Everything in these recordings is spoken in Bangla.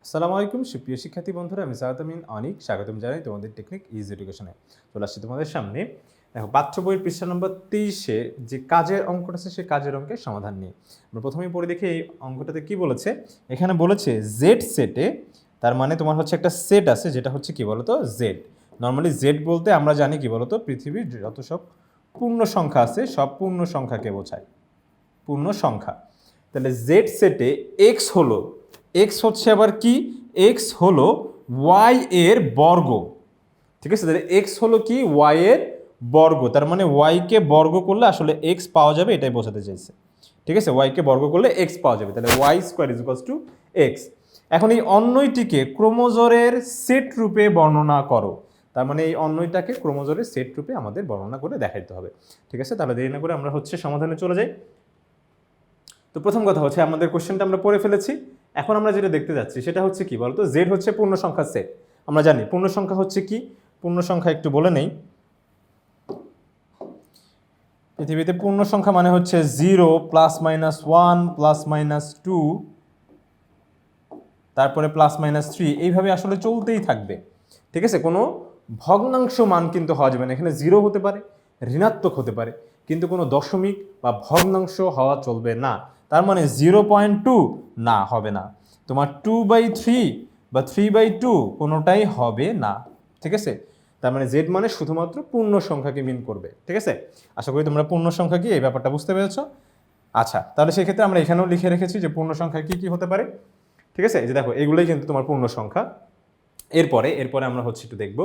আসসালামু আলাইকুম সুপ্রিয় শিক্ষার্থী বন্ধুরা, আমি সাদাত অনিক স্বাগতম জানাই তোমাদের টেকনিক ইজি এডুকেশনে। চলে আসছি তোমাদের সামনে। দেখো, পাঠ্য বইয়ের পৃষ্ঠা নম্বর 23-এ যে কাজের অঙ্কটা আছে সেই কাজের অঙ্কের সমাধান নিয়ে আমরা প্রথমেই পড়ে দেখি এই অঙ্কটাতে কি বলেছে। এখানে বলেছে জেড সেটে, তার মানে তোমার হচ্ছে একটা সেট আছে যেটা হচ্ছে কি বলতো জেড। নর্মালি জেড বলতে আমরা জানি কি বলতো পৃথিবীর যত সব পূর্ণ সংখ্যা আছে সব পূর্ণ সংখ্যাকে বোঝায়, পূর্ণ সংখ্যা। তাহলে জেড সেটে এক্স হলো, এক্স হচ্ছে আবার কি, এক্স হলো ওয়াই এর বর্গ। ঠিক আছে, তাহলে এক্স হলো কি ওয়াই এর বর্গ, তার মানে ওয়াইকে বর্গ করলে আসলে এক্স পাওয়া যাবে, এটাই বোঝাতে চাইছে। ঠিক আছে, ওয়াইকে বর্গ করলে এক্স পাওয়া যাবে, তাহলে y square is equals to x. এখন এই অন্যটিকে ক্রোমোজোরের সেট রূপে বর্ণনা করো, তার মানে এই অন্যটাকে ক্রোমোজোরের সেট রূপে আমাদের বর্ণনা করে দেখাইতে হবে। ঠিক আছে, তাহলে দেরি না করে আমরা হচ্ছে সমাধানে চলে যাই। তো প্রথম কথা হচ্ছে আমাদের কোশ্চেনটা আমরা পড়ে ফেলেছি। এখন আমরা যেটা দেখতে যাচ্ছি সেটা হচ্ছে কি বলতো, জেড হচ্ছে পূর্ণ সংখ্যার সেট। আমরা জানি পূর্ণ সংখ্যা হচ্ছে কি, পূর্ণ সংখ্যা একটু বলে নেই। পৃথিবীতে পূর্ণ সংখ্যা মানে হচ্ছে 0 +-1 +-2 তারপরে +-3, এইভাবে আসলে চলতেই থাকবে। ঠিক আছে, কোনো ভগ্নাংশ মান কিন্তু হওয়া যাবে না। এখানে 0 হতে পারে, ঋণাত্মক হতে পারে, কিন্তু কোনো দশমিক বা ভগ্নাংশ হওয়া চলবে না। তার মানে 0.2 না, হবে না। তোমার 2/3 বা 3/2 কোনোটাই হবে না। ঠিক আছে, তার মানে জেড মানে শুধুমাত্র পূর্ণ সংখ্যাকে মিন করবে। ঠিক আছে, আশা করি তোমরা পূর্ণ সংখ্যা কি এই ব্যাপারটা বুঝতে পেরেছো। আচ্ছা, তাহলে সেক্ষেত্রে আমরা এখানেও লিখে রেখেছি যে পূর্ণ সংখ্যা কি কি হতে পারে। ঠিক আছে, এই যে দেখো এগুলোই কিন্তু তোমার পূর্ণ সংখ্যা। এরপরে আমরা হচ্ছে একটু দেখব,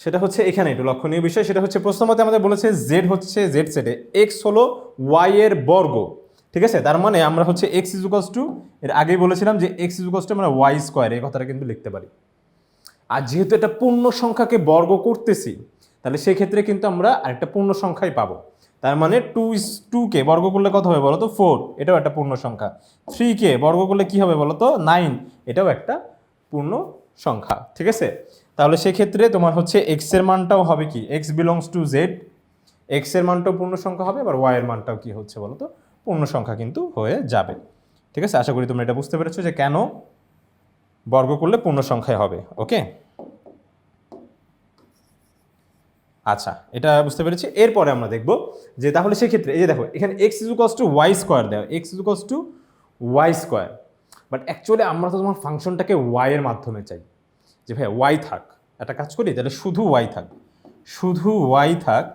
সেটা হচ্ছে এখানে একটু লক্ষণীয় বিষয়, সেটা হচ্ছে প্রশ্নমতে আমাদের বলেছে জেড হচ্ছে জেড সেটে এক্স হলো ওয়াই এর বর্গ। ঠিক আছে, তার মানে আমরা হচ্ছে এক্স ইজ ইকুয়ালস টু, এর আগেই বলেছিলাম যে এক্স ইজ ইকুয়ালস টু আমরা ওয়াই স্কোয়ার, এই কথাটা কিন্তু লিখতে পারি। আর যেহেতু এটা পূর্ণ সংখ্যাকে বর্গ করতেছি, তাহলে সেক্ষেত্রে কিন্তু আমরা আরেকটা পূর্ণ সংখ্যাই পাবো। তার মানে 2 কে বর্গ করলে কত হবে বলো তো 4, এটাও একটা পূর্ণ সংখ্যা। 3 কে বর্গ করলে কি হবে বলো তো 9, এটাও একটা পূর্ণ সংখ্যা। ঠিক আছে, তাহলে সেক্ষেত্রে তোমার হচ্ছে এক্স এর মানটাও হবে কি, x belongs to Z, x এর মানটাও পূর্ণ সংখ্যা হবে, আবার ওয়াই এর মানটাও কি হচ্ছে বলো তো পূর্ণ সংখ্যা কিন্তু হয়ে যাবে। ঠিক আছে, আশা করি তোমরা এটা বুঝতে পেরেছো যে কেন বর্গ করলে পূর্ণ সংখ্যায় হবে। ওকে, আচ্ছা, এটা বুঝতে পেরেছি। এরপরে আমরা দেখব যে তাহলে সেক্ষেত্রে এই যে দেখো এখানে X is equals to Y square দেওয়া, X is equals to Y square, but actually আমরা তো তোমার ফাংশনটাকে ওয়াই এর মাধ্যমে চাই, যে ভাই ওয়াই থাক। একটা কাজ করি, তাহলে শুধু ওয়াই থাক, শুধু ওয়াই থাক।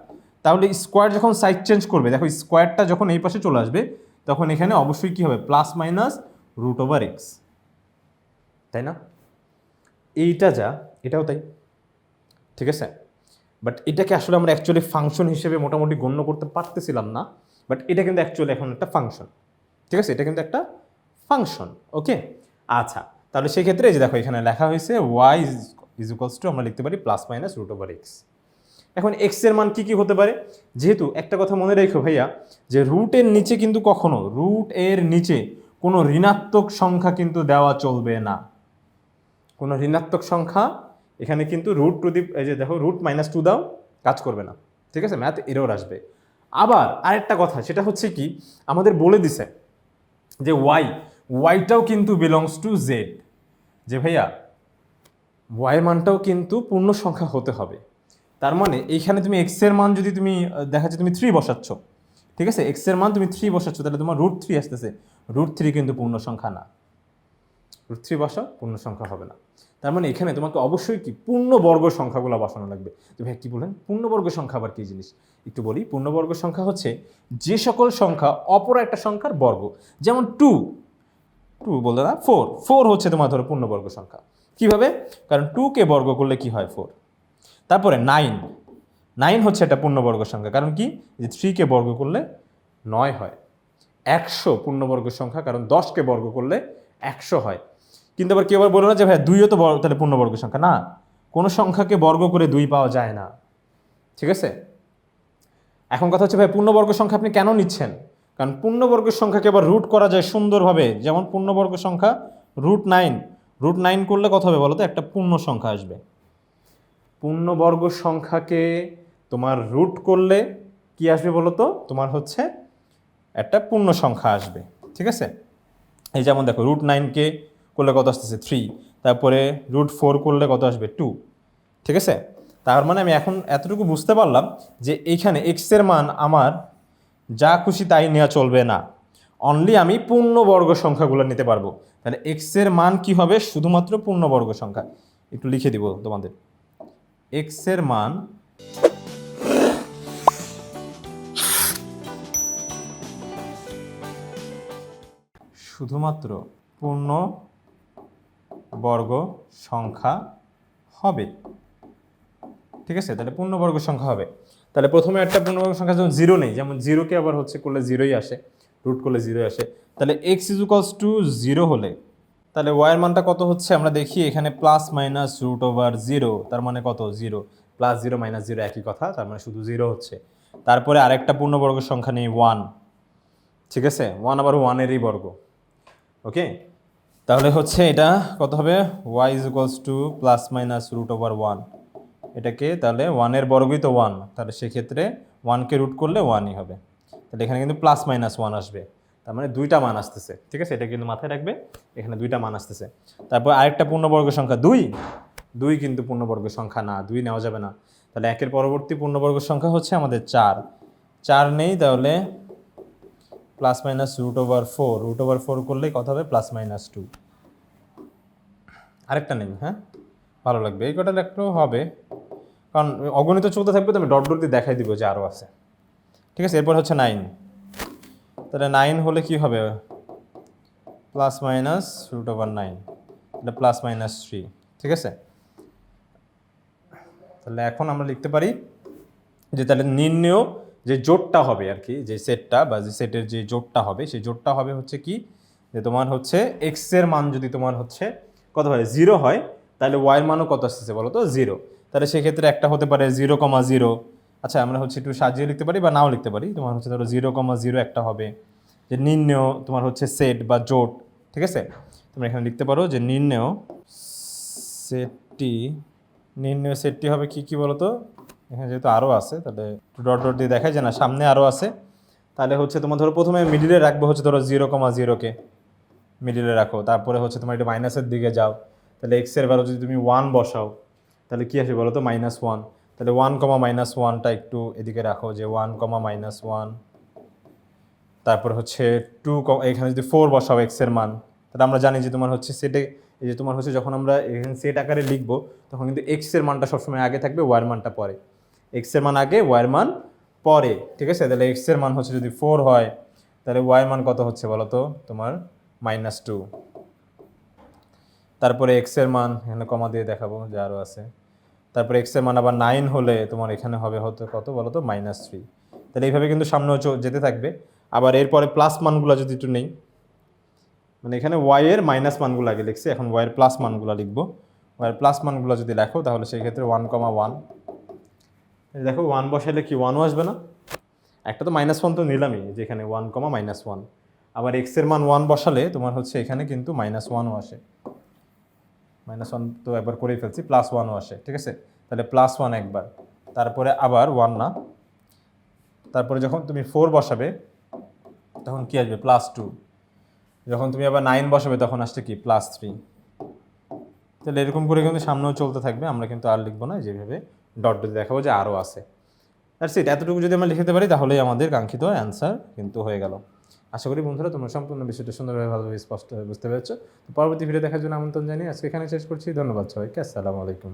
তাহলে স্কোয়ার যখন সাইড চেঞ্জ করবে, দেখো স্কোয়ারটা যখন এই পাশে চলে আসবে তখন এখানে অবশ্যই কি হবে, +-√/x, তাই না? এইটা যা, এটাও তাই। ঠিক আছে, বাট এটাকে আসলে আমরা অ্যাকচুয়ালি ফাংশন হিসেবে মোটামুটি গণ্য করতে পারতেছিলাম না, বাট এটা কিন্তু অ্যাকচুয়ালি এখন একটা ফাংশন। ঠিক আছে, এটা কিন্তু একটা ফাংশন। ওকে, আচ্ছা, তাহলে সেই ক্ষেত্রে এই যে দেখো এখানে লেখা হয়েছে ওয়াই ইজ ইকুয়ালস টু, আমরা লিখতে পারি +-√x। এখন এক্স এর মান কি কি হতে পারে, যেহেতু একটা কথা মনে রেখো ভাইয়া, যে রুটের নিচে কিন্তু কখনো, রুট এর নিচে কোনো ঋণাত্মক সংখ্যা কিন্তু দেওয়া চলবে না। কোনো ঋণাত্মক সংখ্যা এখানে কিন্তু এই যে দেখো √-2 দাও, কাজ করবে না। ঠিক আছে, ম্যাথ এরর আসবে। আবার আরেকটা কথা, সেটা হচ্ছে কি আমাদের বলে দিছে যে ওয়াইটাও কিন্তু বিলংস টু জেড, যে ভাইয়া ওয়াইয়ের মানটাও কিন্তু পূর্ণ সংখ্যা হতে হবে। তার মানে এইখানে তুমি এক্স এর মান যদি তুমি দেখা যাচ্ছে তুমি 3 বসাচ্ছ, ঠিক আছে, এক্স এর মান তুমি 3 বসাচ্ছ, তাহলে তোমার √3 আসতেছে, √3 কিন্তু পূর্ণ সংখ্যা না, √3 বসাও, পূর্ণ সংখ্যা হবে না। তার মানে এখানে তোমাকে অবশ্যই কি পূর্ণবর্গ সংখ্যাগুলো বসানো লাগবে। তো ভাই কি বলেন পূর্ণবর্গ সংখ্যা আবার কি জিনিস, একটু বলি। পূর্ণবর্গ সংখ্যা হচ্ছে যে সকল সংখ্যা অপর একটা সংখ্যার বর্গ, যেমন 2 বলতে না 4 হচ্ছে তোমার ধরো পূর্ণবর্গ সংখ্যা। কিভাবে, কারণ 2কে বর্গ করলে কি হয় 4। তারপরে 9 হচ্ছে একটা পূর্ণবর্গ সংখ্যা, কারণ কি যে 3কে বর্গ করলে 9 হয়। 100 পূর্ণবর্গ সংখ্যা, কারণ 10কে বর্গ করলে 100 হয়। কিন্তু আবার কেউ আবার বলো না যে ভাই 2ও তো তাহলে পূর্ণবর্গ সংখ্যা, না, কোনো সংখ্যাকে বর্গ করে 2 পাওয়া যায় না। ঠিক আছে, এখন কথা হচ্ছে ভাই পূর্ণবর্গ সংখ্যা আপনি কেন নিচ্ছেন, কারণ পূর্ণবর্গ সংখ্যাকে আবার রুট করা যায় সুন্দরভাবে, যেমন পূর্ণবর্গ সংখ্যা √9 করলে কত হবে বলো তো, একটা পূর্ণ সংখ্যা আসবে। পূর্ণবর্গ সংখ্যাকে তোমার রুট করলে কি আসবে বলো তো, তোমার হচ্ছে একটা পূর্ণ সংখ্যা আসবে। ঠিক আছে, এই যেমন দেখো √9কে করলে কত আসতেছে 3, তারপরে √4 করলে কত আসবে 2। ঠিক আছে, তার মানে আমি এখন এতটুকু বুঝতে পারলাম যে এইখানে এক্স এর মান আমার যা খুশি তাই নেওয়া চলবে না, অনলি আমি পূর্ণবর্গ সংখ্যাগুলো নিতে পারবো। তাহলে এক্স এর মান কি হবে, শুধুমাত্র পূর্ণবর্গ সংখ্যা। একটু লিখে দিব তোমাদের, এক্স এর মান শুধুমাত্র পূর্ণবর্গ সংখ্যা হবে। ঠিক আছে, তাহলে পূর্ণবর্গ সংখ্যা হবে। তাহলে প্রথমে একটা পূর্ণবর্গ সংখ্যা যেমন 0 নেই, যেমন 0কে আবার হচ্ছে করলে 0ই আসে, রুট করলে 0ই আসে। তাহলে এক্স ইজ ইকুয়ালস টু 0 হলে তাহলে ওয়াইয়ের মানটা কত হচ্ছে আমরা দেখি, এখানে +-√0, তার মানে কত 0, +0 -0 একই কথা, তার মানে শুধু 0 হচ্ছে। তারপরে আরেকটা পূর্ণবর্গ সংখ্যা নেই 1। ঠিক আছে, 1 আবার 1-এরই বর্গ। ওকে, তাহলে হচ্ছে এটা কত হবে, y ইজ ইকুয়ালস টু +-√1। এটাকে তাহলে 1-এর বর্গই তো 1, তাহলে সেক্ষেত্রে 1কে রুট করলে 1ই হবে। তাহলে এখানে কিন্তু +-1 আসবে, তার মানে দুইটা মান আসতেছে। ঠিক আছে, এটা কিন্তু মাথায় রাখবে, এখানে দুইটা মান আসতেছে। তারপর আরেকটা পূর্ণবর্গ সংখ্যা 2 কিন্তু পূর্ণবর্গ সংখ্যা না, 2 নেওয়া যাবে না। তাহলে একের পরবর্তী পূর্ণবর্গ সংখ্যা হচ্ছে আমাদের 4 নেই, তাহলে +-√4, √4 করলেই কত হবে +-2। আরেকটা নেই, হ্যাঁ ভালো লাগবে, এই কটার একটু হবে, কারণ অগণিত চলতে থাকবে তো আমি ডট ডট দিয়ে দেখাই দিব যে আরও আছে। ঠিক আছে, এরপর হচ্ছে 9। তাহলে 9 হলে কি হবে, +-√9, এটা +-3। ঠিক আছে, তাহলে এখন আমরা লিখতে পারি যে তাহলে নির্ণেয় যে জোটটা হবে আর কি, যে সেটটা বা যে সেটের যে জোটটা হবে, সেই জোটটা হবে হচ্ছে কি, যে তোমার হচ্ছে এক্স এর মান যদি তোমার হচ্ছে কত হয় 0 হয়, তাহলে ওয়াইয়ের মানও কত আসতেছে বলো তো 0। তাহলে সেক্ষেত্রে একটা হতে পারে 0,0। আচ্ছা, আমরা হচ্ছে একটু সাজিয়ে লিখতে পারি বা নাও লিখতে পারি। তোমার হচ্ছে ধরো 0,0 একটা হবে, যে নির্ণেয় তোমার হচ্ছে সেট বা জোট। ঠিক আছে, তোমরা এখানে লিখতে পারো যে নির্ণেয় সেটটি হবে কি কি বলো তো, এখানে যেহেতু আরও আছে তাহলে ডট ডট দিয়ে দেখায় যে না সামনে আরও আছে। তাহলে হচ্ছে তোমার ধরো প্রথমে মিডিলে রাখবো হচ্ছে ধরো 0,0কে মিডিলে রাখো, তারপরে হচ্ছে তোমার একটু মাইনাসের দিকে যাও, তাহলে এক্সের ভ্যালু যদি তুমি 1 বসাও তাহলে কী আসবে বলো তো -1। তাহলে 1,-1টা একটু এদিকে রাখো, যে 1,-1। তারপর হচ্ছে 2, এখানে যদি 4 বসাও এক্সের মান, তাহলে আমরা জানি যে তোমার হচ্ছে সেটে, এই যে তোমার হচ্ছে যখন আমরা এখানে সেট আকারে লিখবো তখন কিন্তু এক্সের মানটা সবসময় আগে থাকবে, ওয়ার মানটা পরে। এক্সের মান আগে, ওয়ার মান পরে। ঠিক আছে, তাহলে এক্সের মান হচ্ছে যদি 4 হয় তাহলে ওয়ার মান কত হচ্ছে বলো তো তোমার -2। তারপরে এক্সের মান এখানে কমা দিয়ে দেখাবো যে আরও আছে। তারপরে এক্সের মান আবার 9 হলে তোমার এখানে হবে হতো কত বলো তো -3। তাহলে এইভাবে কিন্তু সামনেও যেতে থাকবে। আবার এরপরে প্লাস মানগুলো যদি একটু নেই, মানে এখানে ওয়াই এর মাইনাস মানগুলো আগে লিখছি, এখন ওয়াই এর প্লাস মানগুলো লিখবো। ওয়াই এর প্লাস মানগুলো যদি লেখো তাহলে সেই ক্ষেত্রে 1,1। দেখো 1 বসাইলে কি 1ও আসবে না, একটা তো -1 তো নিলামই, যেখানে 1,-1। আবার এক্স এর মান 1 বসালে তোমার হচ্ছে এখানে কিন্তু -1ও আসে, -1 তো একবার করেই ফেলছি, +1ও আসে। ঠিক আছে, তাহলে +1 একবার, তারপরে আবার 1 না, তারপরে যখন তুমি 4 বসাবে তখন কি আসবে +2, যখন তুমি আবার 9 বসাবে তখন আসছে কি +3। তাহলে এরকম করে কিন্তু সামনেও চলতে থাকবে, আমরা কিন্তু আর লিখবো না, যেভাবে ডট ডট দেখাবো যে আরও আছে। দ্যাটস ইট, এতটুকু যদি আমরা লিখতে পারি তাহলেই আমাদের কাঙ্ক্ষিত অ্যান্সার কিন্তু হয়ে গেল। আশা করি বন্ধুরা তোমরা সম্পূর্ণ বিষয়টা সুন্দরভাবে ভালোভাবে স্পষ্টভাবে বুঝতে পেরেছো। তো পরবর্তী ভিডিও দেখার জন্য আমন্ত্রণ জানিয়ে আজকে এখানে শেষ করছি। ধন্যবাদ সবাইকে, আসসালামু আলাইকুম।